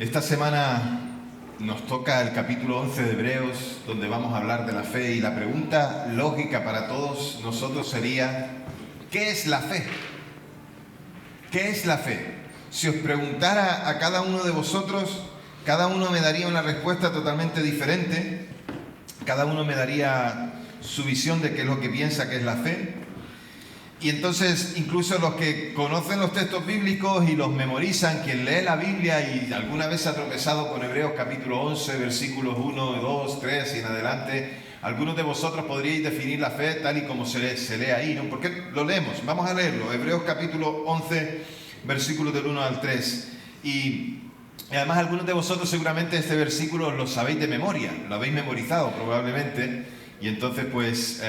Esta semana nos toca el capítulo 11 de Hebreos, donde vamos a hablar de la fe, y la pregunta lógica para todos nosotros sería: ¿qué es la fe? ¿Qué es la fe? Si os preguntara a cada uno de vosotros, cada uno me daría una respuesta totalmente diferente. Cada uno me daría su visión de qué es lo que piensa que es la fe. Y entonces, incluso los que conocen los textos bíblicos y los memorizan, quien lee la Biblia y alguna vez ha tropezado con Hebreos capítulo 11, versículos 1, 2, 3 y en adelante, algunos de vosotros podríais definir la fe tal y como se lee ahí, ¿no? Porque lo leemos, vamos a leerlo, Hebreos capítulo 11, versículos del 1 al 3. Y además algunos de vosotros seguramente este versículo lo sabéis de memoria, lo habéis memorizado probablemente, y entonces pues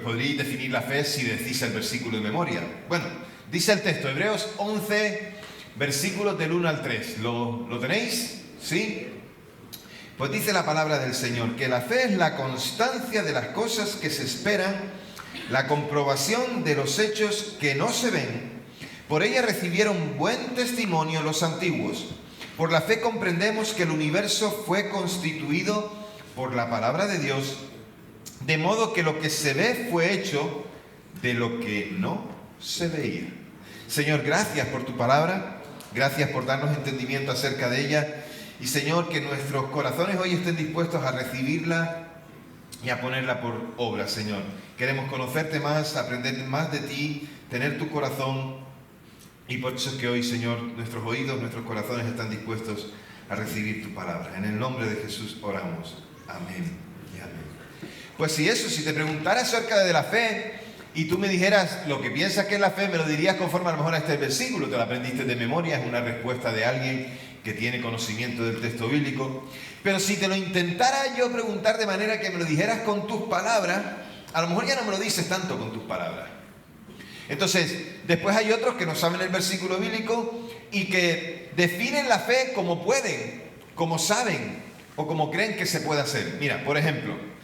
podríais definir la fe si decís el versículo de memoria. Bueno, dice el texto, Hebreos 11, versículos del 1 al 3. ¿Lo tenéis? ¿Sí? Pues dice la palabra del Señor, que la fe es la constancia de las cosas que se esperan, la comprobación de los hechos que no se ven. Por ella recibieron buen testimonio los antiguos. Por la fe comprendemos que el universo fue constituido por la palabra de Dios, de modo que lo que se ve fue hecho de lo que no se veía. Señor, gracias por tu palabra, gracias por darnos entendimiento acerca de ella. Y Señor, que nuestros corazones hoy estén dispuestos a recibirla y a ponerla por obra, Señor. Queremos conocerte más, aprender más de ti, tener tu corazón. Y por eso es que hoy, Señor, nuestros oídos, nuestros corazones están dispuestos a recibir tu palabra. En el nombre de Jesús oramos. Amén y amén. Pues si te preguntara acerca de la fe y tú me dijeras lo que piensas que es la fe, me lo dirías conforme a lo mejor a este versículo, te lo aprendiste de memoria, es una respuesta de alguien que tiene conocimiento del texto bíblico. Pero si te lo intentara yo preguntar de manera que me lo dijeras con tus palabras, a lo mejor ya no me lo dices tanto con tus palabras. Entonces, después hay otros que no saben el versículo bíblico y que definen la fe como pueden, como saben o como creen que se puede hacer. Mira, por ejemplo,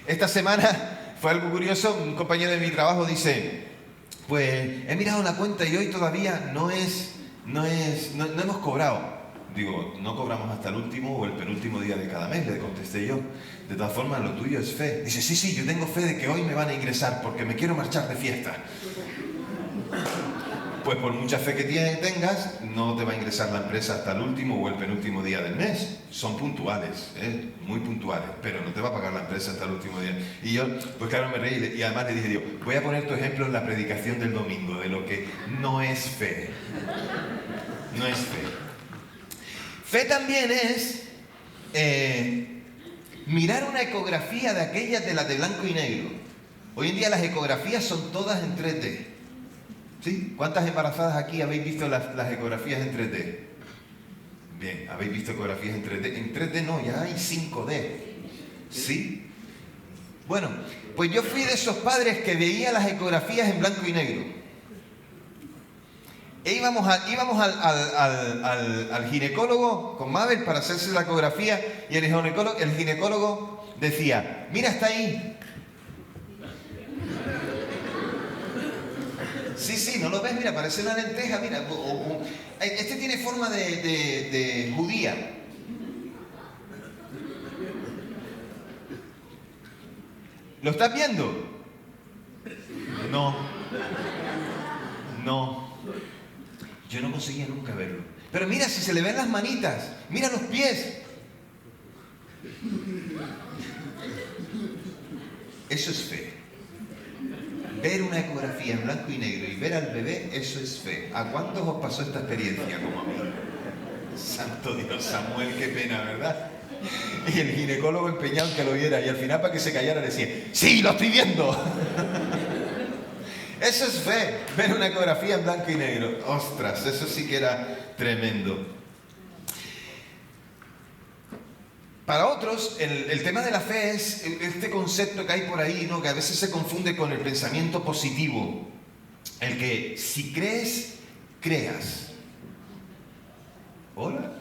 esta semana fue algo curioso. Un compañero de mi trabajo dice, pues he mirado la cuenta y hoy todavía no hemos cobrado. Digo, no cobramos hasta el último o el penúltimo día de cada mes, le contesté yo. De todas formas, lo tuyo es fe. Dice, sí, yo tengo fe de que hoy me van a ingresar porque me quiero marchar de fiesta. Pues por mucha fe que tengas, no te va a ingresar la empresa hasta el último o el penúltimo día del mes. Son puntuales, muy puntuales, pero no te va a pagar la empresa hasta el último día. Y yo, pues claro, me reí y además le dije yo, voy a poner tu ejemplo en la predicación del domingo, de lo que no es fe. No es fe. Fe también es mirar una ecografía de aquellas de las de blanco y negro. Hoy en día las ecografías son todas en 3D. ¿Sí? ¿Cuántas embarazadas aquí habéis visto las ecografías en 3D? Bien, habéis visto ecografías en 3D. En 3D no, ya hay 5D. ¿Sí? Bueno, pues yo fui de esos padres que veía las ecografías en blanco y negro. E íbamos al ginecólogo con Mabel para hacerse la ecografía y el ginecólogo decía, mira, está ahí. Sí, ¿no lo ves? Mira, parece una lenteja, mira. Este tiene forma de judía. ¿Lo estás viendo? No. Yo no conseguía nunca verlo. Pero mira, si se le ven las manitas, mira los pies. Eso es fe. Ver una ecografía en blanco y negro y ver al bebé, eso es fe. ¿A cuántos os pasó esta experiencia como a mí? Santo Dios, Samuel, qué pena, ¿verdad? Y el ginecólogo empeñado en que lo viera y al final para que se callara decía, ¡sí, lo estoy viendo! Eso es fe, ver una ecografía en blanco y negro. ¡Ostras! Eso sí que era tremendo. Para otros, el tema de la fe es este concepto que hay por ahí, ¿no? Que a veces se confunde con el pensamiento positivo. El que si crees, creas. ¿Hola?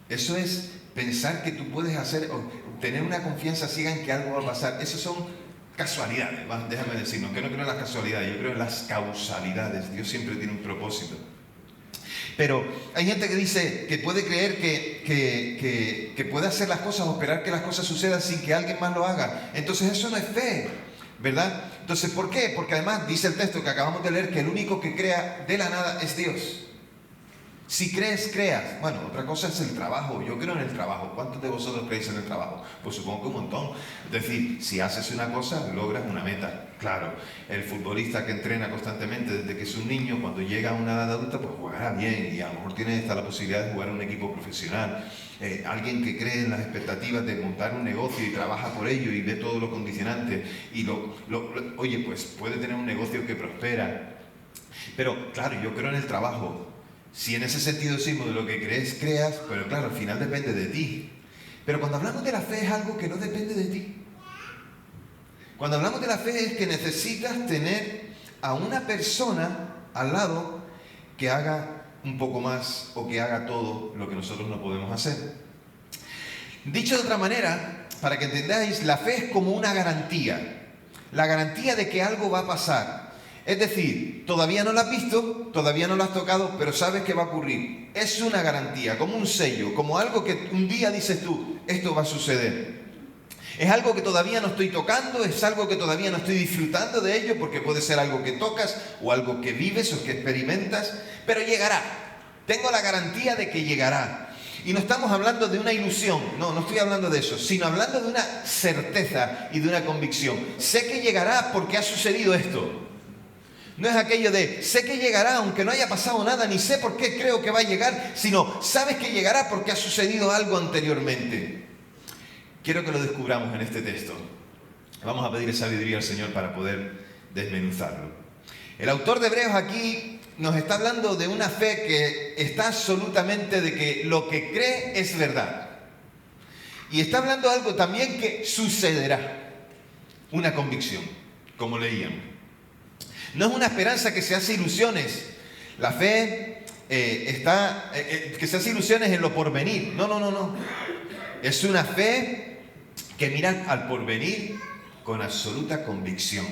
Eso es pensar que tú puedes hacer, o tener una confianza ciega en que algo va a pasar. Eso son casualidades, déjame decirnos, que no creo en las casualidades, yo creo en las causalidades. Dios siempre tiene un propósito. Pero hay gente que dice que puede creer que puede hacer las cosas o esperar que las cosas sucedan sin que alguien más lo haga. Entonces eso no es fe, ¿verdad? Entonces, ¿por qué? Porque además dice el texto que acabamos de leer que el único que crea de la nada es Dios. Si crees, creas. Bueno, otra cosa es el trabajo. Yo creo en el trabajo. ¿Cuántos de vosotros creéis en el trabajo? Pues supongo que un montón. Es decir, si haces una cosa, logras una meta. Claro, el futbolista que entrena constantemente desde que es un niño, cuando llega a una edad adulta, pues jugará bien y a lo mejor tiene hasta la posibilidad de jugar en un equipo profesional. Alguien que cree en las expectativas de montar un negocio y trabaja por ello y ve todo lo condicionante y oye, pues puede tener un negocio que prospera. Pero claro, yo creo en el trabajo. Si en ese sentido decimos de lo que crees, creas, pero claro, al final depende de ti. Pero cuando hablamos de la fe es algo que no depende de ti. Cuando hablamos de la fe es que necesitas tener a una persona al lado que haga un poco más o que haga todo lo que nosotros no podemos hacer. Dicho de otra manera, para que entendáis, la fe es como una garantía. La garantía de que algo va a pasar. Es decir, todavía no lo has visto, todavía no lo has tocado, pero sabes que va a ocurrir. Es una garantía, como un sello, como algo que un día dices tú, esto va a suceder. Es algo que todavía no estoy tocando, es algo que todavía no estoy disfrutando de ello, porque puede ser algo que tocas o algo que vives o que experimentas, pero llegará. Tengo la garantía de que llegará. Y no estamos hablando de una ilusión, no estoy hablando de eso, sino hablando de una certeza y de una convicción. Sé que llegará porque ha sucedido esto. No es aquello de, sé que llegará aunque no haya pasado nada, ni sé por qué creo que va a llegar, sino sabes que llegará porque ha sucedido algo anteriormente. Quiero que lo descubramos en este texto. Vamos a pedir sabiduría al Señor para poder desmenuzarlo. El autor de Hebreos aquí nos está hablando de una fe que está absolutamente de que lo que cree es verdad. Y está hablando de algo también que sucederá. Una convicción, como leíamos. No es una esperanza que se hace ilusiones. La fe que se hace ilusiones en lo porvenir. No. Es una fe que mira al porvenir con absoluta convicción.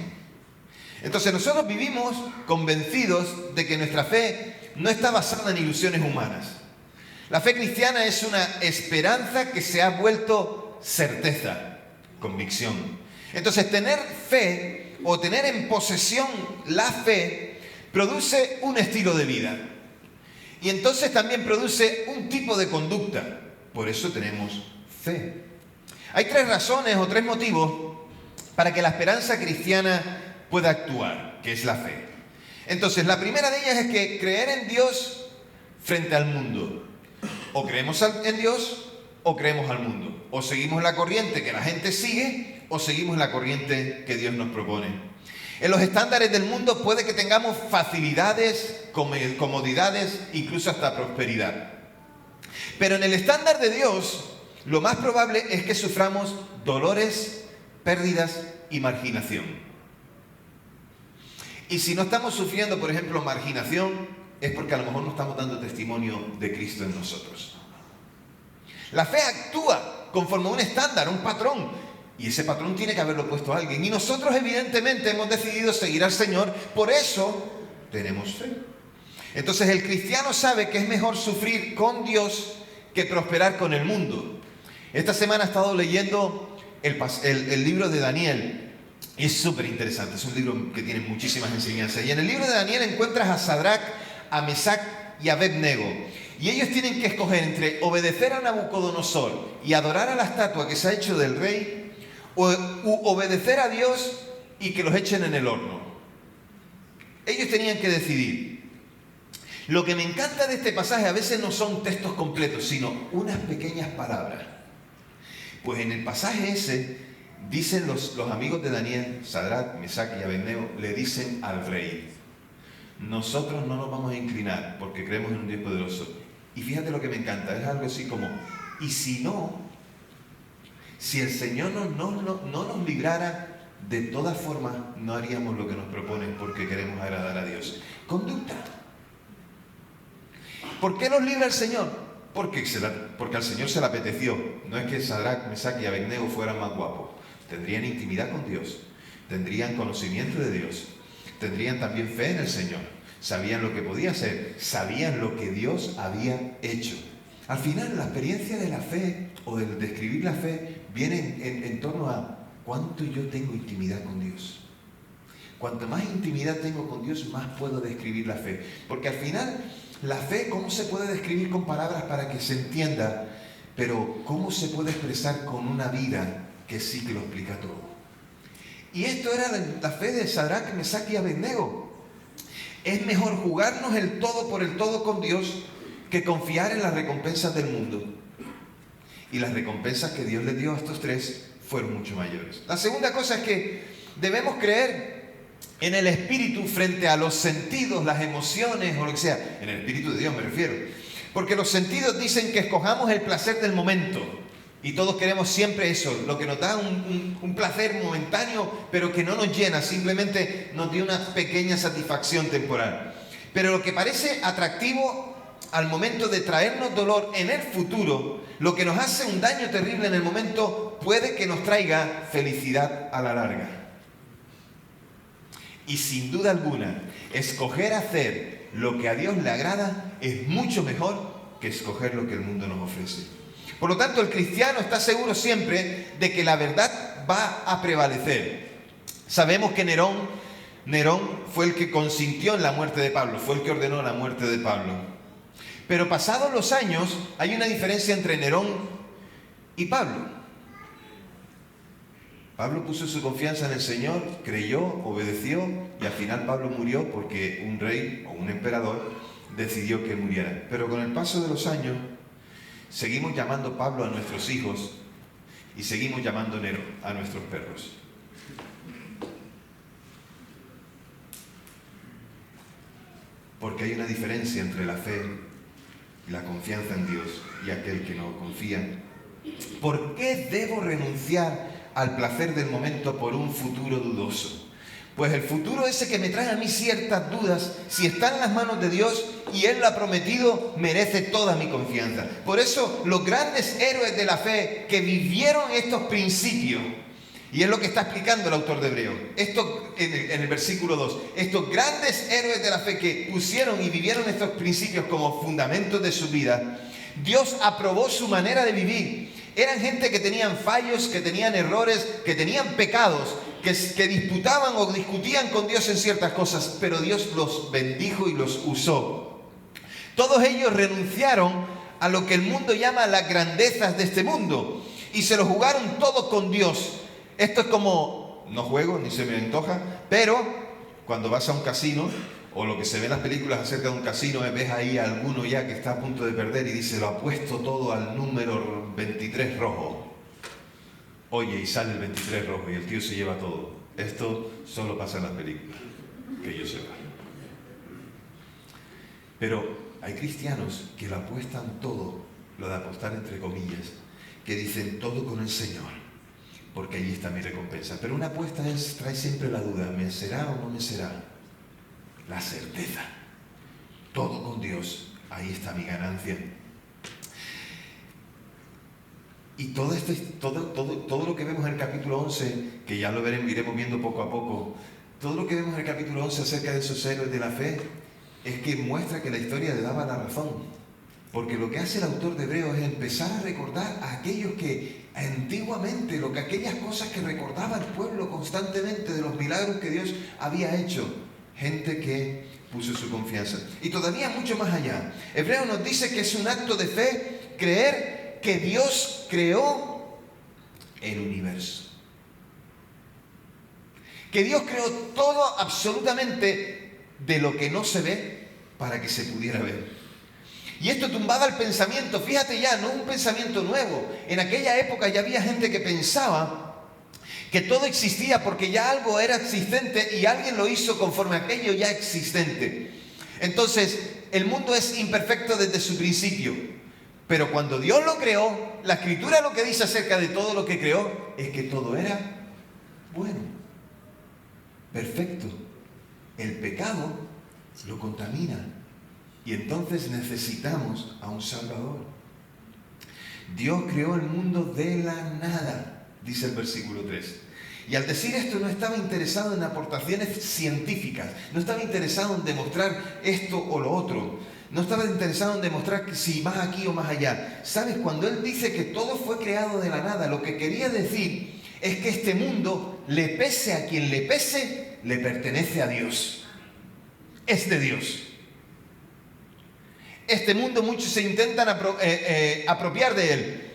Entonces nosotros vivimos convencidos de que nuestra fe no está basada en ilusiones humanas. La fe cristiana es una esperanza que se ha vuelto certeza, convicción. Entonces tener fe o tener en posesión la fe produce un estilo de vida. Y entonces también produce un tipo de conducta. Por eso tenemos fe. Hay 3 razones o 3 motivos para que la esperanza cristiana pueda actuar, que es la fe. Entonces, la primera de ellas es que creer en Dios frente al mundo. O creemos en Dios o creemos al mundo. O seguimos la corriente que la gente sigue o seguimos la corriente que Dios nos propone. En los estándares del mundo puede que tengamos facilidades, comodidades, incluso hasta prosperidad. Pero en el estándar de Dios, lo más probable es que suframos dolores, pérdidas y marginación. Y si no estamos sufriendo, por ejemplo, marginación, es porque a lo mejor no estamos dando testimonio de Cristo en nosotros. La fe actúa conforme a un estándar, un patrón. Y ese patrón tiene que haberlo puesto a alguien. Y nosotros evidentemente hemos decidido seguir al Señor. Por eso tenemos fe. Entonces el cristiano sabe que es mejor sufrir con Dios que prosperar con el mundo. Esta semana he estado leyendo el libro de Daniel. Y es súper interesante. Es un libro que tiene muchísimas enseñanzas. Y en el libro de Daniel encuentras a Sadrac, a Mesac y a Abednego. Y ellos tienen que escoger entre obedecer a Nabucodonosor y adorar a la estatua que se ha hecho del rey, o obedecer a Dios y que los echen en el horno. Ellos tenían que decidir. Lo que me encanta de este pasaje a veces no son textos completos, sino unas pequeñas palabras. Pues en el pasaje ese, dicen los amigos de Daniel, Sadrac, Mesac y Abednego, le dicen al rey, nosotros no nos vamos a inclinar porque creemos en un Dios poderoso. Y fíjate lo que me encanta, es algo así como, y si no, si el Señor no nos librara, de todas formas no haríamos lo que nos proponen porque queremos agradar a Dios. Conducta. ¿Por qué nos libra el Señor? Porque al Señor se le apeteció. No es que Sadrac, Mesac y Abednego fueran más guapos. Tendrían intimidad con Dios. Tendrían conocimiento de Dios. Tendrían también fe en el Señor. sabían lo que podía ser, sabían lo que Dios había hecho. Al final, la experiencia de la fe o del describir la fe viene en torno a cuánto yo tengo intimidad con Dios. Cuanto más intimidad tengo con Dios, más puedo describir la fe. Porque al final, la fe, ¿cómo se puede describir con palabras para que se entienda? Pero ¿cómo se puede expresar con una vida que sí que lo explica todo? Y esto era la fe de Sadrac, Mesach y Abednego. Es mejor jugarnos el todo por el todo con Dios que confiar en las recompensas del mundo. Y las recompensas que Dios les dio a estos tres fueron mucho mayores. La segunda cosa es que debemos creer en el Espíritu frente a los sentidos, las emociones o lo que sea. En el Espíritu de Dios me refiero. Porque los sentidos dicen que escojamos el placer del momento. Y todos queremos siempre eso, lo que nos da un placer momentáneo, pero que no nos llena, simplemente nos dio una pequeña satisfacción temporal. Pero lo que parece atractivo al momento de traernos dolor en el futuro, lo que nos hace un daño terrible en el momento, puede que nos traiga felicidad a la larga. Y sin duda alguna, escoger hacer lo que a Dios le agrada es mucho mejor que escoger lo que el mundo nos ofrece. Por lo tanto, el cristiano está seguro siempre de que la verdad va a prevalecer. Sabemos que Nerón fue el que consintió en la muerte de Pablo, fue el que ordenó la muerte de Pablo. Pero pasados los años, hay una diferencia entre Nerón y Pablo. Pablo puso su confianza en el Señor, creyó, obedeció, y al final Pablo murió porque un rey o un emperador decidió que muriera. Pero con el paso de los años, seguimos llamando Pablo a nuestros hijos y seguimos llamando Nerón a nuestros perros. Porque hay una diferencia entre la fe y la confianza en Dios y aquel que no confía. ¿Por qué debo renunciar al placer del momento por un futuro dudoso? Pues el futuro ese que me trae a mí ciertas dudas, si está en las manos de Dios y Él lo ha prometido, merece toda mi confianza. Por eso los grandes héroes de la fe que vivieron estos principios, y es lo que está explicando el autor de Hebreos, esto en el versículo 2, estos grandes héroes de la fe que pusieron y vivieron estos principios como fundamentos de su vida, Dios aprobó su manera de vivir. Eran gente que tenían fallos, que tenían errores, que tenían pecados, que disputaban o discutían con Dios en ciertas cosas, pero Dios los bendijo y los usó. Todos ellos renunciaron a lo que el mundo llama las grandezas de este mundo y se lo jugaron todo con Dios. Esto es como, no juego ni se me antoja, pero cuando vas a un casino o lo que se ve en las películas acerca de un casino, ves ahí a alguno ya que está a punto de perder y dice, lo apuesto todo al número 23 rojo. Oye, y sale el 23 rojo y el tío se lleva todo. Esto solo pasa en las películas, que yo sepa. Pero hay cristianos que lo apuestan todo, lo de apostar entre comillas, que dicen todo con el Señor, porque allí está mi recompensa. Pero una apuesta trae siempre la duda, ¿me será o no me será? La certeza, todo con Dios, ahí está mi ganancia. Y todo lo que vemos en el capítulo 11, que ya lo iremos viendo poco a poco, todo lo que vemos en el capítulo 11 acerca de esos héroes de la fe, es que muestra que la historia le daba la razón. Porque lo que hace el autor de Hebreos es empezar a recordar a aquellos que antiguamente, aquellas cosas que recordaba el pueblo constantemente de los milagros que Dios había hecho. Gente que puso su confianza. Y todavía mucho más allá. Hebreos nos dice que es un acto de fe creer que Dios creó el universo. Que Dios creó todo absolutamente de lo que no se ve para que se pudiera ver. Y esto tumbaba el pensamiento, fíjate ya, no un pensamiento nuevo. En aquella época ya había gente que pensaba que todo existía porque ya algo era existente y alguien lo hizo conforme a aquello ya existente. Entonces, el mundo es imperfecto desde su principio. Pero cuando Dios lo creó, la Escritura lo que dice acerca de todo lo que creó es que todo era bueno, perfecto. El pecado lo contamina y entonces necesitamos a un Salvador. Dios creó el mundo de la nada, dice el versículo 3. Y al decir esto no estaba interesado en aportaciones científicas, no estaba interesado en demostrar esto o lo otro, no estaba interesado en demostrar que si más aquí o más allá. ¿Sabes? Cuando él dice que todo fue creado de la nada, lo que quería decir es que este mundo, le pese a quien le pese, le pertenece a Dios. Es de Dios. Este mundo muchos se intentan apropiar de él.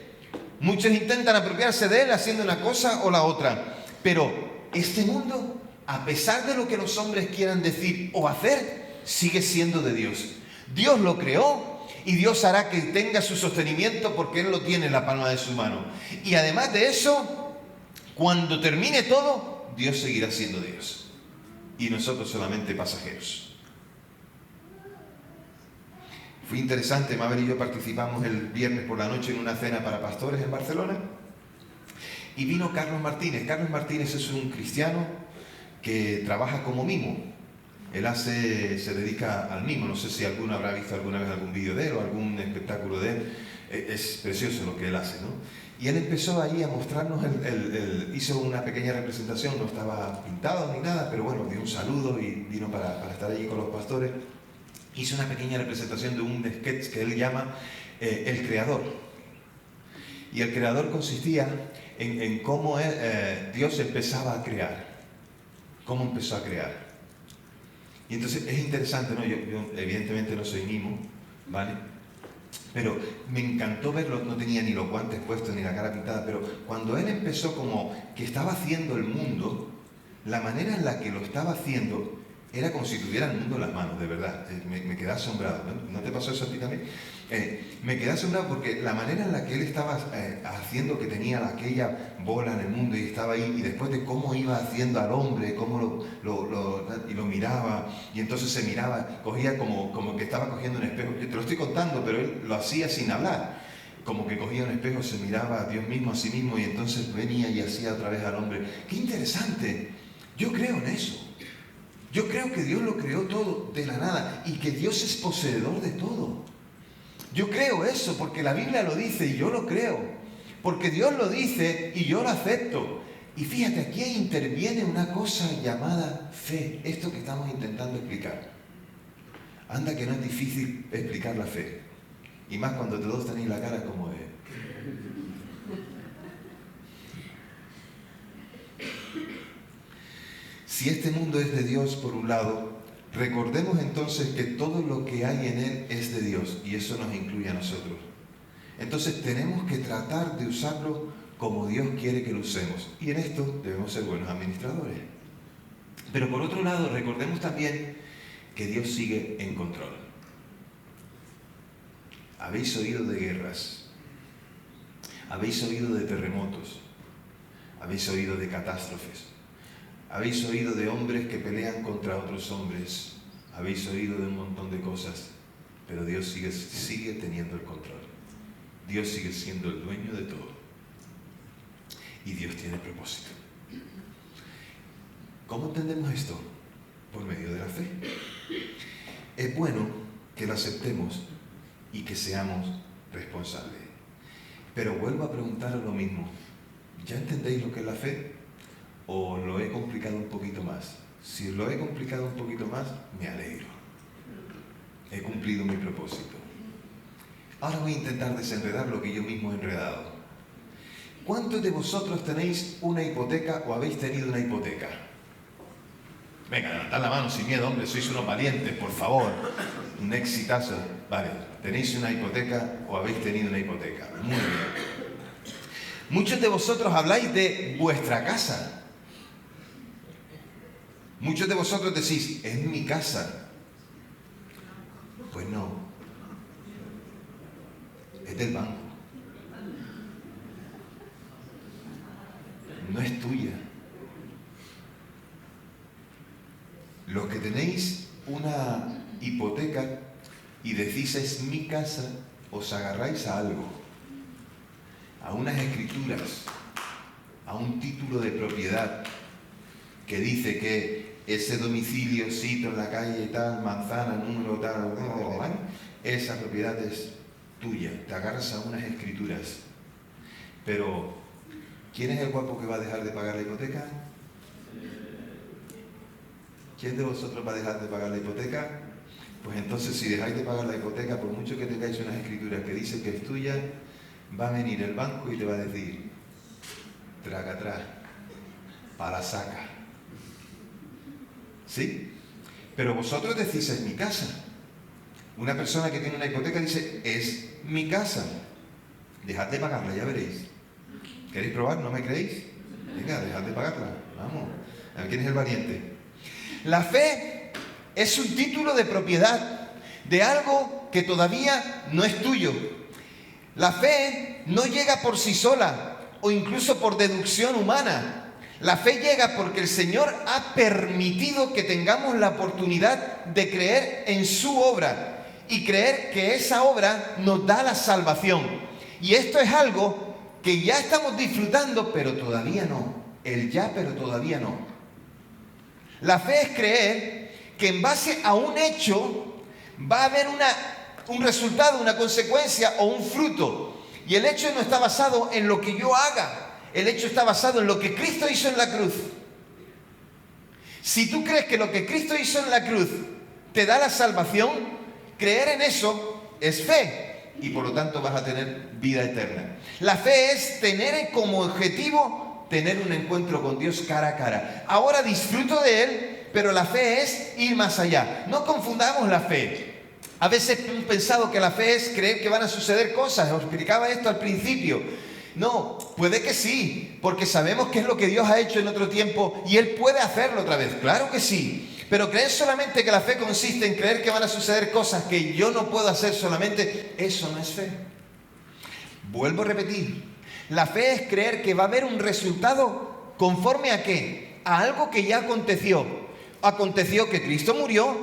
Muchos intentan apropiarse de él haciendo una cosa o la otra. Pero este mundo, a pesar de lo que los hombres quieran decir o hacer, sigue siendo de Dios. Dios lo creó y Dios hará que tenga su sostenimiento porque Él lo tiene en la palma de su mano. Y además de eso, cuando termine todo, Dios seguirá siendo Dios. Y nosotros solamente pasajeros. Fue interesante, Mabel y yo participamos el viernes por la noche en una cena para pastores en Barcelona. Y vino Carlos Martínez. Carlos Martínez es un cristiano que trabaja como mimo. Él se dedica al mimo. No sé si alguno habrá visto alguna vez algún vídeo de él o algún espectáculo de él. Es precioso lo que él hace, ¿no? Y él empezó ahí a mostrarnos, hizo una pequeña representación, no estaba pintado ni nada, pero bueno, dio un saludo y vino para estar allí con los pastores. Hizo una pequeña representación de un sketch que él llama El Creador. Y el Creador consistía en cómo Dios empezaba a crear. Cómo empezó a crear. Y entonces es interesante, ¿no? Yo evidentemente no soy mimo, ¿vale? Pero me encantó verlo, no tenía ni los guantes puestos ni la cara pintada, pero cuando él empezó como que estaba haciendo el mundo, la manera en la que lo estaba haciendo era como si tuviera el mundo en las manos, de verdad. Me quedé asombrado, ¿no? ¿No te pasó eso a ti también? Me quedé asombrado porque la manera en la que él estaba haciendo, que tenía aquella bola en el mundo y estaba ahí, y después de cómo iba haciendo al hombre, cómo lo miraba, y entonces se miraba, cogía como que estaba cogiendo un espejo. Yo te lo estoy contando, pero él lo hacía sin hablar. Como que cogía un espejo, se miraba a Dios mismo, a sí mismo, y entonces venía y hacía otra vez al hombre. ¡Qué interesante! Yo creo en eso. Yo creo que Dios lo creó todo de la nada y que Dios es poseedor de todo. Yo creo eso porque la Biblia lo dice y yo lo creo. Porque Dios lo dice y yo lo acepto. Y fíjate, aquí interviene una cosa llamada fe. Esto que estamos intentando explicar. Anda que no es difícil explicar la fe. Y más cuando todos tenéis la cara como de... Si este mundo es de Dios por un lado, recordemos entonces que todo lo que hay en él es de Dios y eso nos incluye a nosotros. Entonces tenemos que tratar de usarlo como Dios quiere que lo usemos y en esto debemos ser buenos administradores. Pero por otro lado, recordemos también que Dios sigue en control. Habéis oído de guerras, habéis oído de terremotos, habéis oído de catástrofes. Habéis oído de hombres que pelean contra otros hombres. Habéis oído de un montón de cosas. Pero Dios sigue teniendo el control. Dios sigue siendo el dueño de todo. Y Dios tiene propósito. ¿Cómo entendemos esto? Por medio de la fe. Es bueno que lo aceptemos y que seamos responsables. Pero vuelvo a preguntaros lo mismo. ¿Ya entendéis lo que es la fe? ¿O lo he complicado un poquito más? Si lo he complicado un poquito más, me alegro. He cumplido mi propósito. Ahora voy a intentar desenredar lo que yo mismo he enredado. ¿Cuántos de vosotros tenéis una hipoteca o habéis tenido una hipoteca? Venga, levantad la mano sin miedo, hombre, sois unos valientes, por favor. Un exitazo. Vale, ¿tenéis una hipoteca o habéis tenido una hipoteca? Muy bien. Muchos de vosotros habláis de vuestra casa. Muchos de vosotros decís, es mi casa. Pues no. Es del banco. No es tuya. Los que tenéis una hipoteca y decís es mi casa, os agarráis a algo. A unas escrituras, a un título de propiedad que dice que ese domicilio, sitio en la calle tal, manzana, número tal, esa propiedad es tuya. Te agarras a unas escrituras. Pero ¿Quién es el guapo que va a dejar de pagar la hipoteca? ¿Quién de vosotros va a dejar de pagar la hipoteca? Pues entonces, si dejáis de pagar la hipoteca, por mucho que tengáis unas escrituras que dicen que es tuya, va a venir el banco y te va a decir, traga atrás, para la saca. ¿Sí? Pero vosotros decís, es mi casa. Una persona que tiene una hipoteca dice, es mi casa. Dejad de pagarla, ya veréis. ¿Queréis probar? ¿No me creéis? Venga, dejad de pagarla. Vamos. A ver, ¿quién es el valiente? La fe es un título de propiedad de algo que todavía no es tuyo. La fe no llega por sí sola o incluso por deducción humana. La fe llega porque el Señor ha permitido que tengamos la oportunidad de creer en su obra y creer que esa obra nos da la salvación. Y esto es algo que ya estamos disfrutando, pero todavía no. El ya, pero todavía no. La fe es creer que en base a un hecho va a haber un resultado, una consecuencia o un fruto. Y el hecho no está basado en lo que yo haga. El hecho está basado en lo que Cristo hizo en la cruz. Si tú crees que lo que Cristo hizo en la cruz te da la salvación, creer en eso es fe. Y por lo tanto vas a tener vida eterna. La fe es tener como objetivo tener un encuentro con Dios cara a cara. Ahora disfruto de Él, pero la fe es ir más allá. No confundamos la fe. A veces hemos pensado que la fe es creer que van a suceder cosas. Os explicaba esto al principio. No, puede que sí, porque sabemos qué es lo que Dios ha hecho en otro tiempo y Él puede hacerlo otra vez. Claro que sí. Pero creer solamente que la fe consiste en creer que van a suceder cosas que yo no puedo hacer solamente, eso no es fe. Vuelvo a repetir. La fe es creer que va a haber un resultado conforme a ¿qué? A algo que ya aconteció. Aconteció que Cristo murió,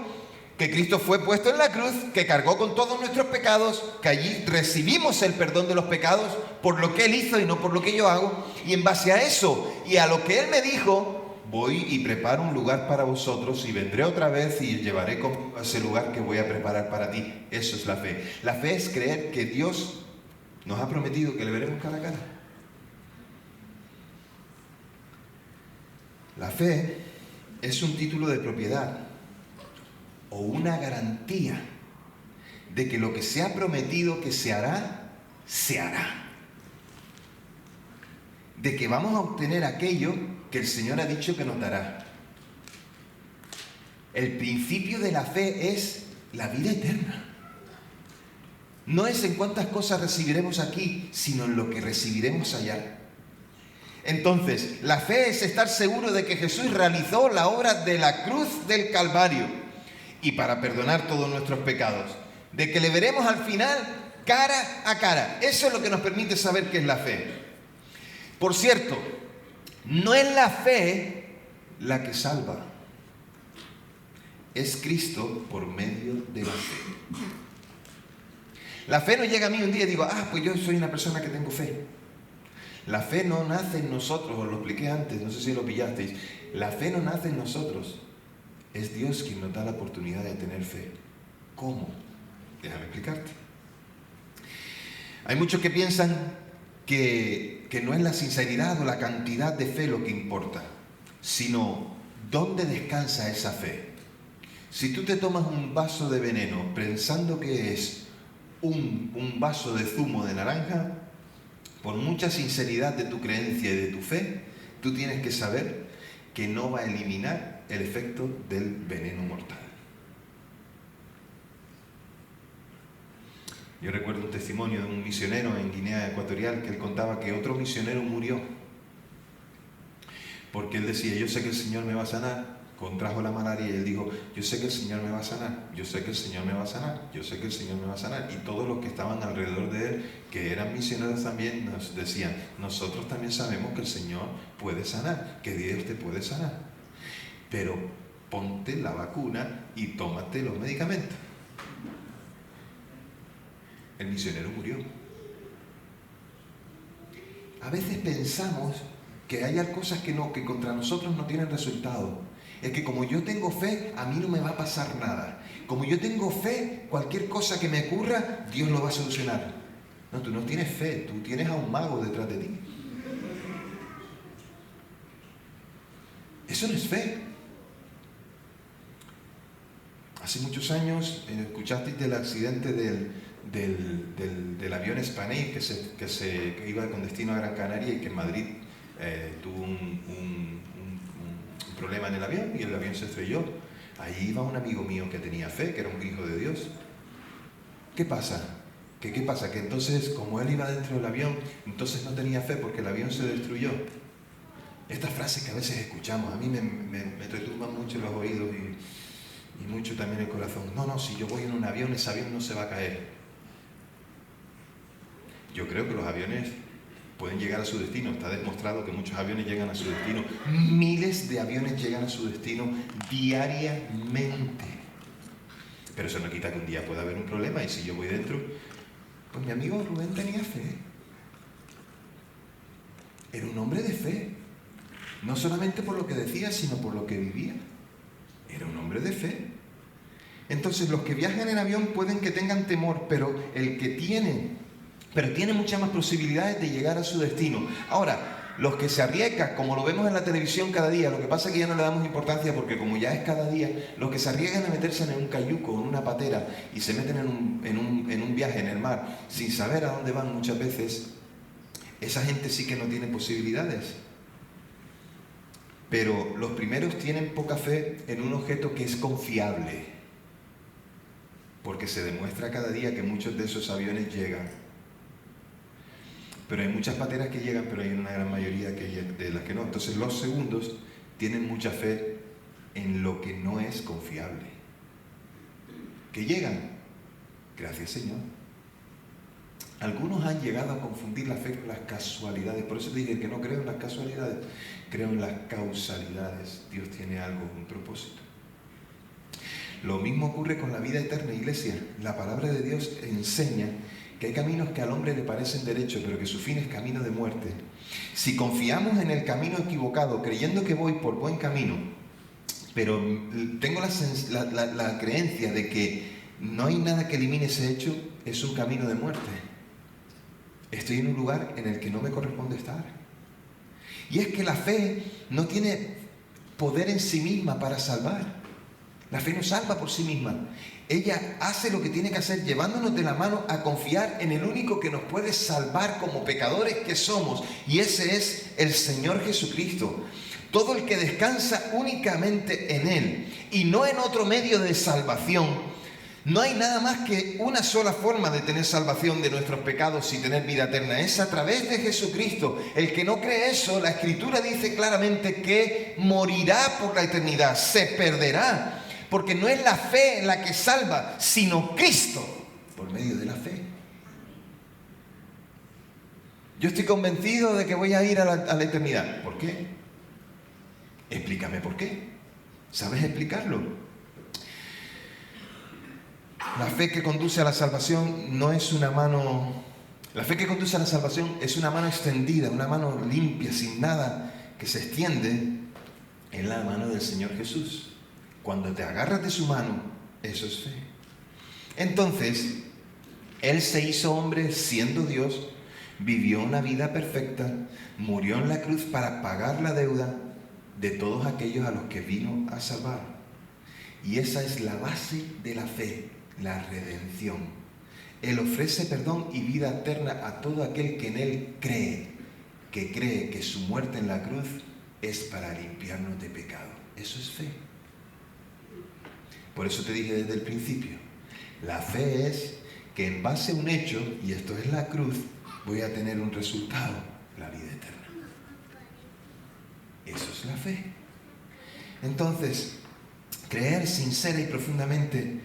que Cristo fue puesto en la cruz, que cargó con todos nuestros pecados, que allí recibimos el perdón de los pecados por lo que Él hizo y no por lo que yo hago. Y en base a eso y a lo que Él me dijo, voy y preparo un lugar para vosotros y vendré otra vez y llevaré a ese lugar que voy a preparar para ti. Eso es la fe. La fe es creer que Dios nos ha prometido que le veremos cara a cara. La fe es un título de propiedad o una garantía de que lo que se ha prometido que se hará, se hará. De que vamos a obtener aquello que el Señor ha dicho que nos dará. El principio de la fe es la vida eterna. No es en cuántas cosas recibiremos aquí, sino en lo que recibiremos allá. Entonces, la fe es estar seguro de que Jesús realizó la obra de la cruz del Calvario y para perdonar todos nuestros pecados. De que le veremos al final cara a cara. Eso es lo que nos permite saber qué es la fe. Por cierto, no es la fe la que salva. Es Cristo por medio de la fe. La fe no llega a mí un día y digo, pues yo soy una persona que tengo fe. La fe no nace en nosotros, os lo expliqué antes, no sé si lo pillasteis. La fe no nace en nosotros. Es Dios quien nos da la oportunidad de tener fe. ¿Cómo? Déjame explicarte. Hay muchos que piensan que no es la sinceridad o la cantidad de fe lo que importa, sino dónde descansa esa fe. Si tú te tomas un vaso de veneno pensando que es un vaso de zumo de naranja, por mucha sinceridad de tu creencia y de tu fe, tú tienes que saber que no va a eliminar el efecto del veneno mortal. Yo recuerdo un testimonio de un misionero en Guinea Ecuatorial que él contaba que otro misionero murió porque él decía, yo sé que el Señor me va a sanar. Contrajo la malaria y él dijo, yo sé que el Señor me va a sanar, yo sé que el Señor me va a sanar, yo sé que el Señor me va a sanar. Y todos los que estaban alrededor de él, que eran misioneros también, nos decían, nosotros también sabemos que el Señor puede sanar, que Dios te puede sanar. Pero ponte la vacuna y tómate los medicamentos. El misionero murió. A veces pensamos que hay cosas que contra nosotros no tienen resultado. Es que como yo tengo fe, a mí no me va a pasar nada. Como yo tengo fe, cualquier cosa que me ocurra, Dios lo va a solucionar. No, tú no tienes fe, tú tienes a un mago detrás de ti. Eso no es fe. Hace muchos años escuchasteis del accidente del avión Spanair que iba con destino a Gran Canaria y que en Madrid tuvo un problema en el avión y el avión se estrelló. Ahí iba un amigo mío que tenía fe, que era un hijo de Dios. ¿Qué pasa? ¿Qué pasa? Que entonces, como él iba dentro del avión, entonces no tenía fe porque el avión se destruyó. Estas frases que a veces escuchamos, a mí me retumban mucho en los oídos y mucho también el corazón. No, si yo voy en un avión, ese avión no se va a caer. Yo creo que los aviones pueden llegar a su destino. Está demostrado que muchos aviones llegan a su destino. Miles de aviones llegan a su destino diariamente. Pero eso no quita que un día pueda haber un problema y si yo voy dentro... Pues mi amigo Rubén tenía fe. Era un hombre de fe. No solamente por lo que decía, sino por lo que vivía. Era un hombre de fe. Entonces los que viajan en avión pueden que tengan temor, pero tiene muchas más posibilidades de llegar a su destino. Ahora, los que se arriesgan, como lo vemos en la televisión cada día, lo que pasa es que ya no le damos importancia porque como ya es cada día, los que se arriesgan a meterse en un cayuco, en una patera y se meten en un viaje en el mar sin saber a dónde van muchas veces, esa gente sí que no tiene posibilidades. Pero los primeros tienen poca fe en un objeto que es confiable, porque se demuestra cada día que muchos de esos aviones llegan. Pero hay muchas pateras que llegan, pero hay una gran mayoría de las que no. Entonces los segundos tienen mucha fe en lo que no es confiable. Que llegan, gracias Señor. Algunos han llegado a confundir la fe con las casualidades. Por eso te dije que no creo en las casualidades, creo en las causalidades. Dios tiene algo, un propósito. Lo mismo ocurre con la vida eterna, iglesia. La palabra de Dios enseña que hay caminos que al hombre le parecen derechos, pero que su fin es camino de muerte. Si confiamos en el camino equivocado, creyendo que voy por buen camino, pero tengo la creencia de que no hay nada que elimine ese hecho, es un camino de muerte. Estoy en un lugar en el que no me corresponde estar. Y es que la fe no tiene poder en sí misma para salvar. La fe no salva por sí misma. Ella hace lo que tiene que hacer, llevándonos de la mano a confiar en el único que nos puede salvar como pecadores que somos, y ese es el Señor Jesucristo. Todo el que descansa únicamente en Él y no en otro medio de salvación. No hay nada más que una sola forma de tener salvación de nuestros pecados y tener vida eterna. Es a través de Jesucristo. El que no cree eso, la Escritura dice claramente que morirá por la eternidad, se perderá. Porque no es la fe la que salva, sino Cristo por medio de la fe. Yo estoy convencido de que voy a ir a la eternidad. ¿Por qué? Explícame por qué. ¿Sabes explicarlo? La fe que conduce a la salvación no es una mano... La fe que conduce a la salvación es una mano extendida, una mano limpia, sin nada, que se extiende en la mano del Señor Jesús. Cuando te agarras de su mano, eso es fe. Entonces, Él se hizo hombre siendo Dios, vivió una vida perfecta, murió en la cruz para pagar la deuda de todos aquellos a los que vino a salvar. Y esa es la base de la fe, la redención. Él ofrece perdón y vida eterna a todo aquel que en Él cree, que su muerte en la cruz es para limpiarnos de pecado. Eso es fe. Por eso te dije desde el principio, la fe es que en base a un hecho, y esto es la cruz, voy a tener un resultado, la vida eterna. Eso es la fe. Entonces, creer sincera y profundamente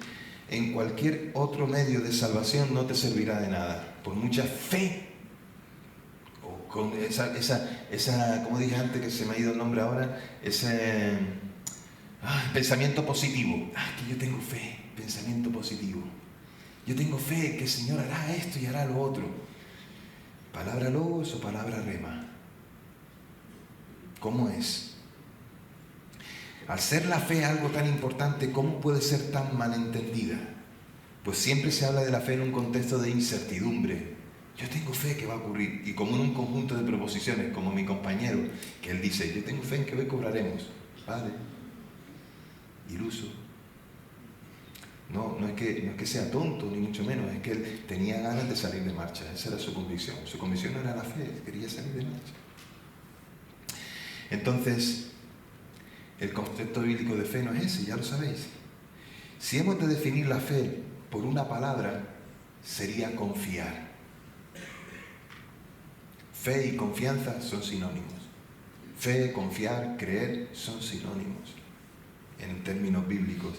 en cualquier otro medio de salvación no te servirá de nada. Por mucha fe, o con esa, como dije antes, que se me ha ido el nombre ahora, ese... pensamiento positivo. Que yo tengo fe, pensamiento positivo. Yo tengo fe que el Señor hará esto y hará lo otro. ¿Palabra logos o palabra rema? ¿Cómo es? Al ser la fe algo tan importante, ¿cómo puede ser tan malentendida? Pues siempre se habla de la fe en un contexto de incertidumbre. Yo tengo fe que va a ocurrir. Y como en un conjunto de proposiciones, como mi compañero, que él dice, yo tengo fe en que hoy cobraremos. vale, iluso. No es que sea tonto, ni mucho menos, es que él tenía ganas de salir de marcha. Esa era su convicción. Su convicción no era la fe, quería salir de marcha. Entonces, el concepto bíblico de fe no es ese, ya lo sabéis. Si hemos de definir la fe por una palabra, sería confiar. Fe y confianza son sinónimos. Fe, confiar, creer son sinónimos en términos bíblicos.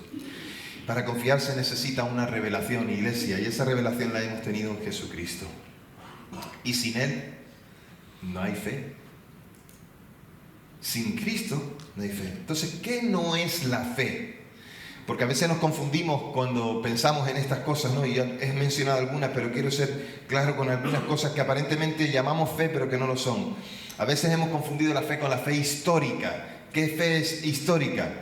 Para confiar se necesita una revelación, iglesia, y esa revelación la hemos tenido en Jesucristo. Y sin Él no hay fe. Sin Cristo no hay fe. Entonces, ¿qué no es la fe? Porque a veces nos confundimos cuando pensamos en estas cosas, ¿no? Y ya he mencionado algunas, pero quiero ser claro con algunas cosas que aparentemente llamamos fe, pero que no lo son. A veces hemos confundido la fe con la fe histórica. ¿Qué fe es histórica?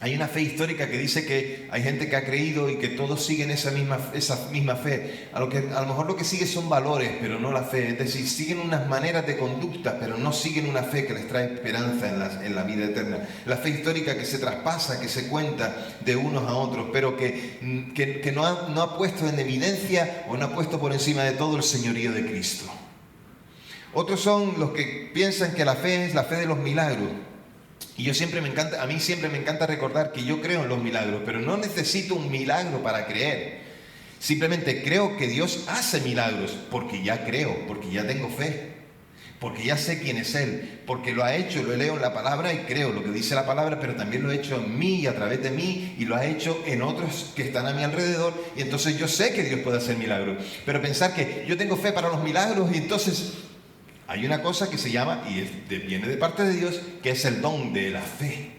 Hay una fe histórica que dice que hay gente que ha creído y que todos siguen esa misma fe. A lo mejor lo que sigue son valores, pero no la fe. Es decir, siguen unas maneras de conducta, pero no siguen una fe que les trae esperanza en la vida eterna. La fe histórica que se traspasa, que se cuenta de unos a otros, pero que no ha puesto en evidencia o no ha puesto por encima de todo el señorío de Cristo. Otros son los que piensan que la fe es la fe de los milagros. Y a mí siempre me encanta recordar que yo creo en los milagros, pero no necesito un milagro para creer. Simplemente creo que Dios hace milagros porque ya creo, porque ya tengo fe, porque ya sé quién es Él, porque lo ha hecho, lo leo en la palabra y creo lo que dice la palabra, pero también lo ha hecho en mí y a través de mí y lo ha hecho en otros que están a mi alrededor y entonces yo sé que Dios puede hacer milagros. Pero pensar que yo tengo fe para los milagros y entonces... Hay una cosa que se llama, y viene de parte de Dios, que es el don de la fe.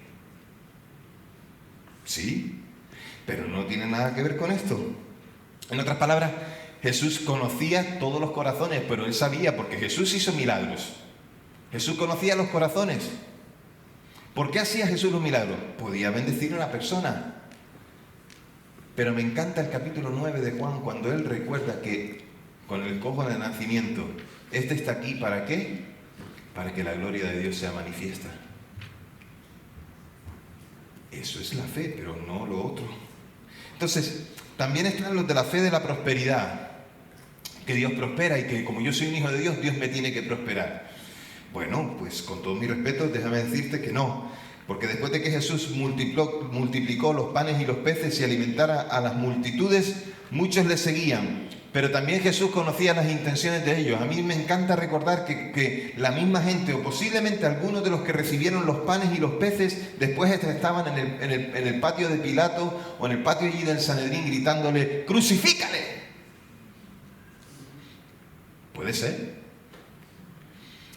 Sí, pero no tiene nada que ver con esto. En otras palabras, Jesús conocía todos los corazones, pero Él sabía, porque Jesús hizo milagros. Jesús conocía los corazones. ¿Por qué hacía Jesús los milagros? Podía bendecir a una persona. Pero me encanta el capítulo 9 de Juan, cuando Él recuerda que con el cojo de nacimiento, este está aquí, ¿para qué? Para que la gloria de Dios sea manifiesta. Eso es la fe, pero no lo otro. Entonces, también están los de la fe de la prosperidad. Que Dios prospera y que como yo soy un hijo de Dios, Dios me tiene que prosperar. Bueno, pues con todo mi respeto, déjame decirte que no. Porque después de que Jesús multiplicó los panes y los peces y alimentara a las multitudes, muchos le seguían. Pero también Jesús conocía las intenciones de ellos. A mí me encanta recordar que la misma gente, o posiblemente algunos de los que recibieron los panes y los peces, después estaban en el patio de Pilato o en el patio allí del Sanedrín gritándole: ¡crucifícale! Puede ser.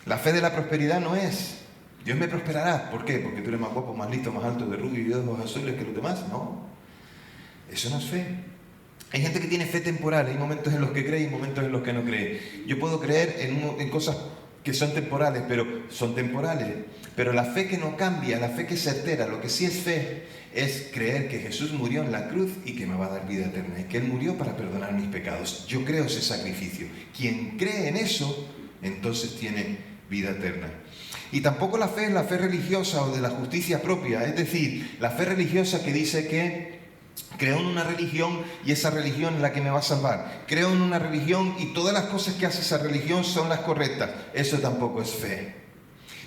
La fe de la prosperidad no es: Dios me prosperará. ¿Por qué? Porque tú eres más guapo, más listo, más alto, de rubio y de ojos azules que los demás. No. Eso no es fe. Hay gente que tiene fe temporal, hay momentos en los que cree y momentos en los que no cree. Yo puedo creer en cosas que son temporales, pero son temporales. Pero la fe que no cambia, la fe que se altera, lo que sí es fe, es creer que Jesús murió en la cruz y que me va a dar vida eterna, y que Él murió para perdonar mis pecados. Yo creo ese sacrificio. Quien cree en eso, entonces tiene vida eterna. Y tampoco la fe es la fe religiosa o de la justicia propia, es decir, la fe religiosa que dice que creo en una religión y esa religión es la que me va a salvar. Creo en una religión y todas las cosas que hace esa religión son las correctas. Eso tampoco es fe.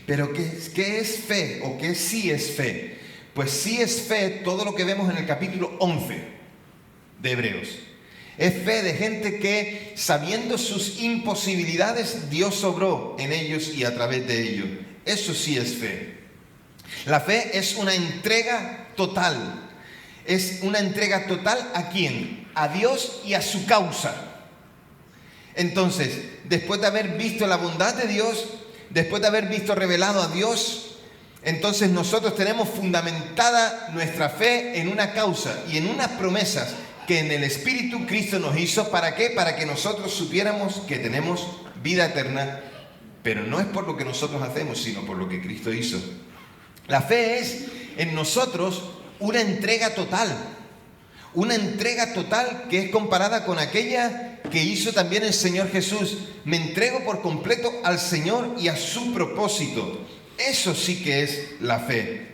Pero ¿qué es fe o qué sí es fe? Pues sí es fe todo lo que vemos en el capítulo 11 de Hebreos. Es fe de gente que, sabiendo sus imposibilidades, Dios obró en ellos y a través de ellos. Eso sí es fe. La fe es una entrega total. Es una entrega total ¿a quién? A Dios y a su causa. Entonces, después de haber visto la bondad de Dios, después de haber visto revelado a Dios, entonces nosotros tenemos fundamentada nuestra fe en una causa y en unas promesas que en el Espíritu Cristo nos hizo. ¿Para qué? Para que nosotros supiéramos que tenemos vida eterna, pero no es por lo que nosotros hacemos, sino por lo que Cristo hizo. La fe es en nosotros una entrega total que es comparada con aquella que hizo también el Señor Jesús. Me entrego por completo al Señor y a su propósito. Eso sí que es la fe.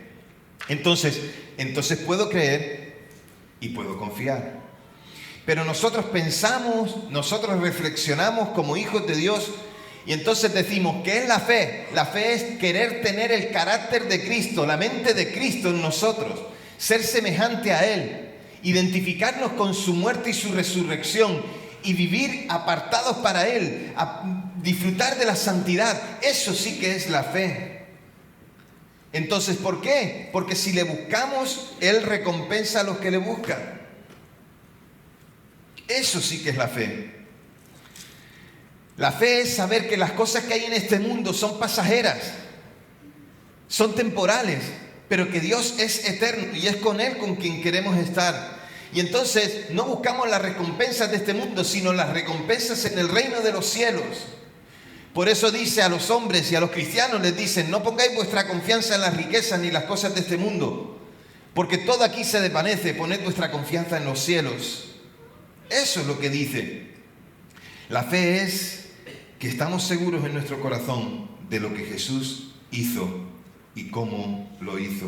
Entonces puedo creer y puedo confiar. Pero nosotros pensamos, nosotros reflexionamos como hijos de Dios y entonces decimos, ¿qué es la fe? La fe es querer tener el carácter de Cristo, la mente de Cristo en nosotros, ser semejante a Él, identificarnos con su muerte y su resurrección y vivir apartados para Él, disfrutar de la santidad. Eso sí que es la fe. Entonces, ¿por qué? Porque si le buscamos, Él recompensa a los que le buscan. Eso sí que es la fe. La fe es saber que las cosas que hay en este mundo son pasajeras, son temporales, pero que Dios es eterno y es con Él con quien queremos estar. Y entonces no buscamos las recompensas de este mundo, sino las recompensas en el reino de los cielos. Por eso dice a los hombres y a los cristianos, les dicen, no pongáis vuestra confianza en las riquezas ni las cosas de este mundo, porque todo aquí se desvanece, poned vuestra confianza en los cielos. Eso es lo que dice. La fe es que estamos seguros en nuestro corazón de lo que Jesús hizo y cómo lo hizo.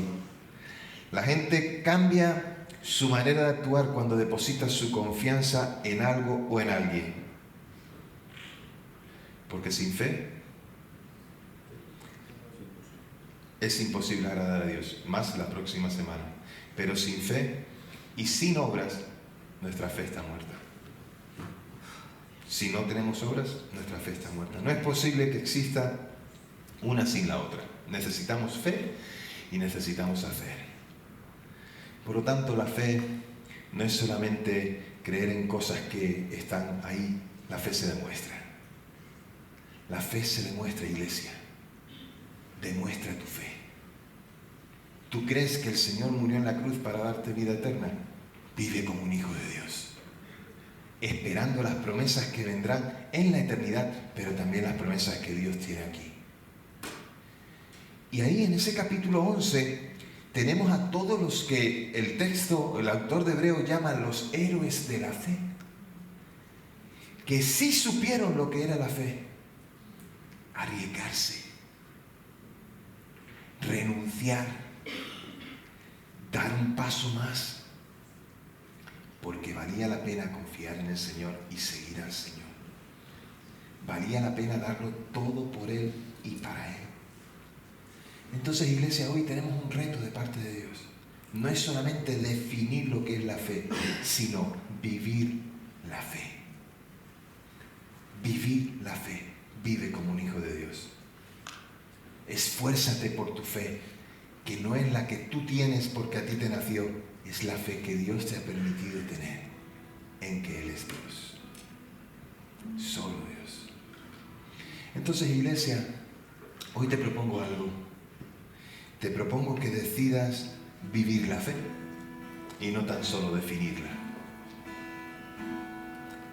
La gente cambia su manera de actuar cuando deposita su confianza en algo o en alguien. Porque sin fe es imposible agradar a Dios, más la próxima semana. Pero sin fe y sin obras, nuestra fe está muerta. Si no tenemos obras, nuestra fe está muerta. No es posible que exista una sin la otra. Necesitamos fe y necesitamos hacer. Por lo tanto, la fe no es solamente creer en cosas que están ahí. La fe se demuestra. La fe se demuestra, iglesia. Demuestra tu fe. ¿Tú crees que el Señor murió en la cruz para darte vida eterna? Vive como un hijo de Dios, esperando las promesas que vendrán en la eternidad, pero también las promesas que Dios tiene aquí. Y ahí en ese capítulo 11 tenemos a todos los que el texto, el autor de Hebreos llama los héroes de la fe, que sí supieron lo que era la fe, arriesgarse, renunciar, dar un paso más, porque valía la pena confiar en el Señor y seguir al Señor. Valía la pena darlo todo por Él y para Él. Entonces, iglesia, hoy tenemos un reto de parte de Dios. No es solamente definir lo que es la fe, sino vivir la fe. Vivir la fe. Vive como un hijo de Dios. Esfuérzate por tu fe, que no es la que tú tienes porque a ti te nació, es la fe que Dios te ha permitido tener, en que Él es Dios. Solo Dios. Entonces, iglesia, hoy te propongo algo. Te propongo que decidas vivir la fe y no tan solo definirla.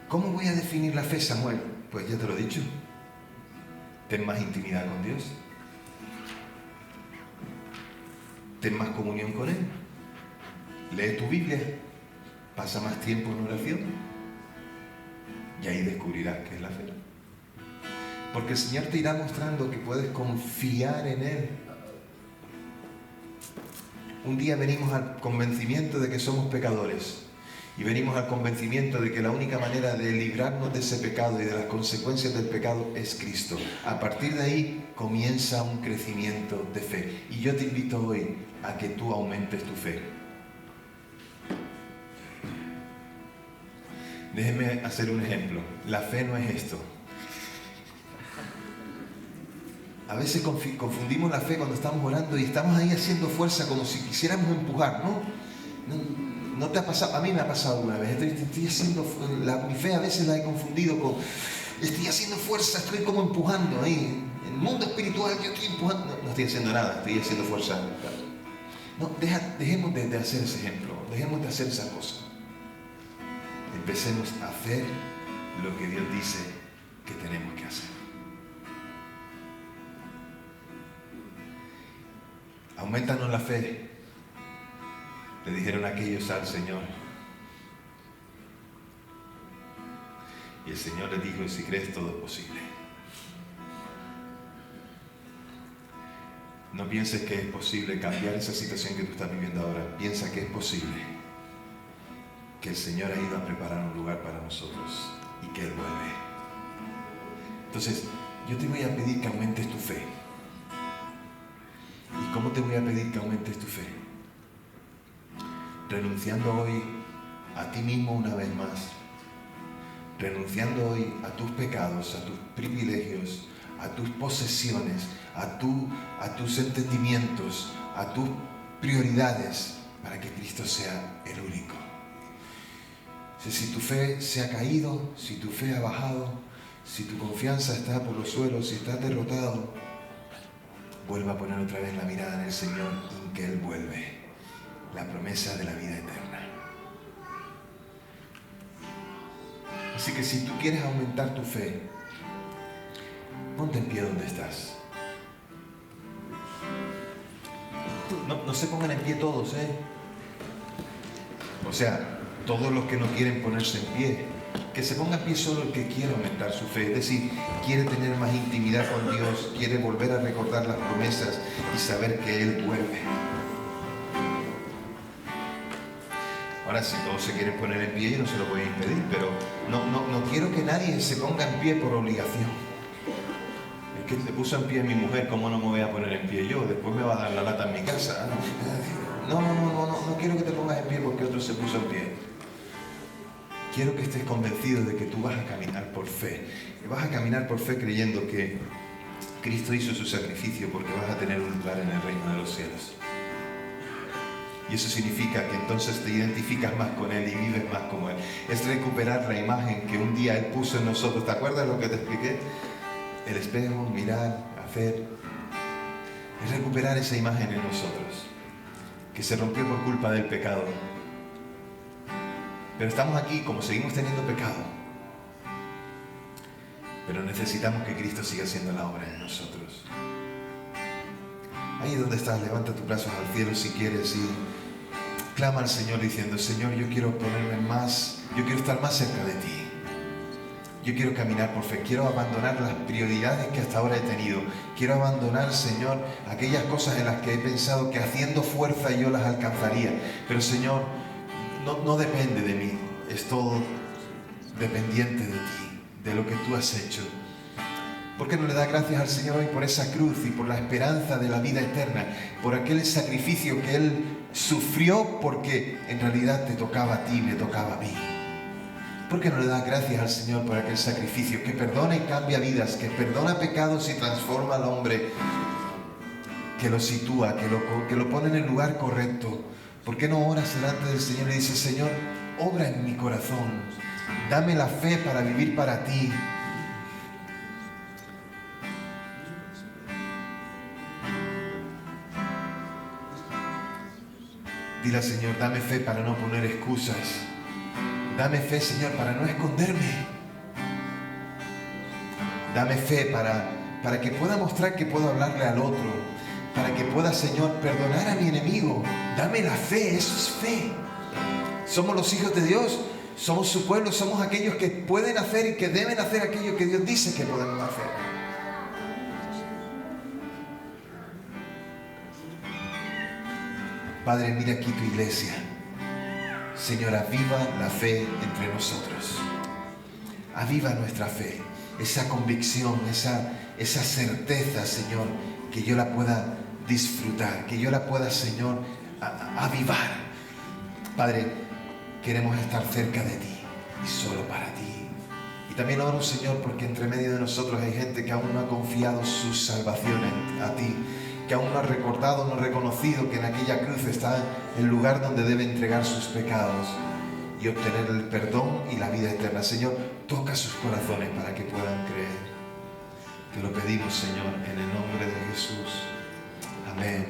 ¿Cómo voy a definir la fe, Samuel? Pues ya te lo he dicho. Ten más intimidad con Dios. Ten más comunión con Él. Lee tu Biblia. Pasa más tiempo en oración. Y ahí descubrirás qué es la fe. Porque el Señor te irá mostrando que puedes confiar en Él. Un día venimos al convencimiento de que somos pecadores. Y venimos al convencimiento de que la única manera de librarnos de ese pecado y de las consecuencias del pecado es Cristo. A partir de ahí comienza un crecimiento de fe. Y yo te invito hoy a que tú aumentes tu fe. Déjenme hacer un ejemplo. La fe no es esto. A veces confundimos la fe cuando estamos orando y estamos ahí haciendo fuerza como si quisiéramos empujar, ¿no? ¿No te ha pasado? A mí me ha pasado una vez. Estoy haciendo, mi fe a veces la he confundido con, estoy haciendo fuerza, estoy como empujando ahí. En el mundo espiritual yo estoy empujando. No estoy haciendo nada, estoy haciendo fuerza. No, dejemos de hacer ese ejemplo, dejemos de hacer esa cosa. Empecemos a hacer lo que Dios dice que tenemos que hacer. Aumentanos la fe, le dijeron aquellos al Señor. Y el Señor les dijo, si crees todo es posible. No pienses que es posible cambiar esa situación que tú estás viviendo ahora. Piensa que es posible, que el Señor ha ido a preparar un lugar para nosotros y que Él vuelve. Entonces, yo te voy a pedir que aumentes tu fe. ¿Y cómo te voy a pedir que aumentes tu fe? Renunciando hoy a ti mismo una vez más. Renunciando hoy a tus pecados, a tus privilegios, a tus posesiones, a tus entendimientos, a tus prioridades, para que Cristo sea el único. Si tu fe se ha caído, si tu fe ha bajado, si tu confianza está por los suelos, si estás derrotado, vuelva a poner otra vez la mirada en el Señor, en que Él vuelve. La promesa de la vida eterna. Así que si tú quieres aumentar tu fe, ponte en pie donde estás. No se pongan en pie todos, ¿eh? O sea, todos los que no quieren ponerse en pie. Que se ponga en pie solo el que quiere aumentar su fe. Es decir, quiere tener más intimidad con Dios, quiere volver a recordar las promesas y saber que Él vuelve. Ahora, si todos se quieren poner en pie, yo no se lo voy a impedir, pero no quiero que nadie se ponga en pie por obligación. Es que se puso en pie mi mujer, ¿cómo no me voy a poner en pie yo? Después me va a dar la lata en mi casa. No quiero que te pongas en pie porque otro se puso en pie. Quiero que estés convencido de que tú vas a caminar por fe. Y vas a caminar por fe creyendo que Cristo hizo su sacrificio porque vas a tener un lugar en el reino de los cielos. Y eso significa que entonces te identificas más con Él y vives más como Él. Es recuperar la imagen que un día Él puso en nosotros. ¿Te acuerdas lo que te expliqué? El espejo, mirar, hacer. Es recuperar esa imagen en nosotros, que se rompió por culpa del pecado. Pero estamos aquí como seguimos teniendo pecado. Pero necesitamos que Cristo siga haciendo la obra en nosotros. Ahí donde estás, levanta tus brazos al cielo si quieres y clama al Señor diciendo: Señor, yo quiero yo quiero estar más cerca de ti. Yo quiero caminar por fe, quiero abandonar las prioridades que hasta ahora he tenido. Quiero abandonar, Señor, aquellas cosas en las que he pensado que haciendo fuerza yo las alcanzaría. Pero, Señor, no depende de mí, es todo dependiente de ti, de lo que tú has hecho. ¿Por qué no le das gracias al Señor hoy por esa cruz y por la esperanza de la vida eterna? Por aquel sacrificio que Él sufrió porque en realidad te tocaba a ti, me tocaba a mí. ¿Por qué no le das gracias al Señor por aquel sacrificio que perdona y cambia vidas, que perdona pecados y transforma al hombre, que lo sitúa, que lo pone en el lugar correcto? ¿Por qué no oras delante del Señor y dices: Señor, obra en mi corazón, dame la fe para vivir para ti? Dile al Señor: dame fe para no poner excusas. Dame fe, Señor, para no esconderme. Dame fe para que pueda mostrar que puedo hablarle al otro. Para que pueda, Señor, perdonar a mi enemigo. Dame la fe, eso es fe. Somos los hijos de Dios, somos su pueblo, somos aquellos que pueden hacer y que deben hacer aquello que Dios dice que podemos hacer. Padre, mira aquí tu iglesia. Señor, aviva la fe entre nosotros. Aviva nuestra fe, esa convicción, esa certeza, Señor, que yo la pueda disfrutar, que yo la pueda, Señor, avivar. Padre, queremos estar cerca de ti y solo para ti. Y también oro, Señor, porque entre medio de nosotros hay gente que aún no ha confiado su salvación a ti, que aún no ha recordado, no ha reconocido que en aquella cruz está el lugar donde debe entregar sus pecados y obtener el perdón y la vida eterna. Señor, toca sus corazones para que puedan creer. Te lo pedimos, Señor, en el nombre de Jesús. Amén.